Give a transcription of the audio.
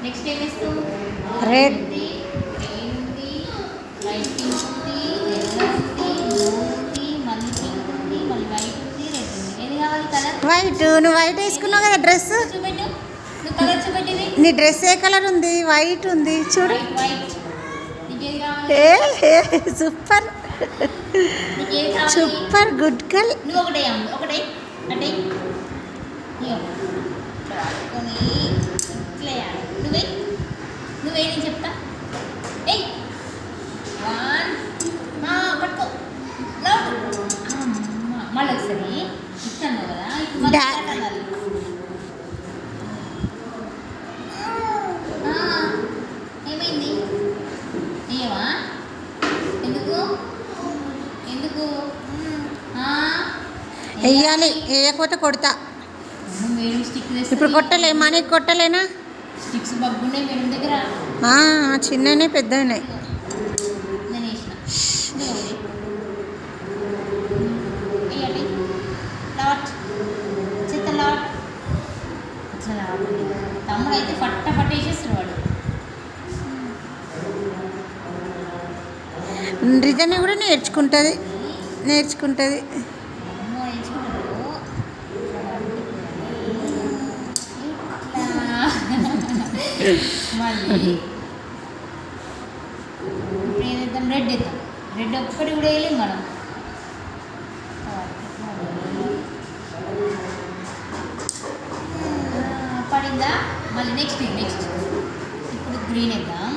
Next ఏం ఇస్తావు? Red ఉంది, గ్రీన్ ఉంది, లైట్ పింక్ ఉంది, ఎల్లో ఉంది, బ్లూ ఉంది, మళ్ళీ పింక్ ఉంది, మళ్ళీ వైట్ ఉంది, రెడ్ ఉంది. ఏది కావాలి కలర్? వైట్. నువ్వు వైట్ వేసుకున్నావు కదా డ్రెస్. చూపెట్టు, నువ్వు కలర్ చూపెట్టివి. నీ డ్రెస్ ఏ కలర్ ఉంది? వైట్ ఉంది చూడు. White white. నీకేది కావాలి? సూపర్ నీకేది కావాలి? Super good girl. నువ్వు ఒకటే అమ్ము, ఒకటే అంటే ఇయ్యో పట్టుకొని ఇట్లా వేయాలి. నువ్వే నేను చెప్తా. ఏయ్ వన్ పట్టుకో మళ్ళీ ఒకసారి ఇస్తాను కదా. ఇప్పుడు మళ్ళీ అనాలి. ఏమైంది? అయ్యవా ఎందుకు ఎందుకు వెయ్యాలి, వేయకపోతే కొడతా. మేడం స్టిక్ ఇప్పుడు కొట్టలే, మనకి కొట్టలేనా? స్టిక్స్ బగ్గున్నాయి మేడం దగ్గర. చిన్ననే పెద్దనే. నేను వేసిన వేయండి. లాట్ చెత్త లాట్ అట్లా తమ్ముడు అయితే పట్ట పట్టేసేస్తాడు వాడు. రిజన్ కూడా నేర్చుకుంటుంది. అమ్మో నేర్చుకుంటాడు. మళ్ళీ ఇప్పుడు ఏదేద్దాం? రెడ్ వేద్దాం. రెడ్ ఒక్కటి కూడా వేయలేము మనం. పడిందా? మళ్ళీ నెక్స్ట్ ఇప్పుడు గ్రీన్ వేద్దాం.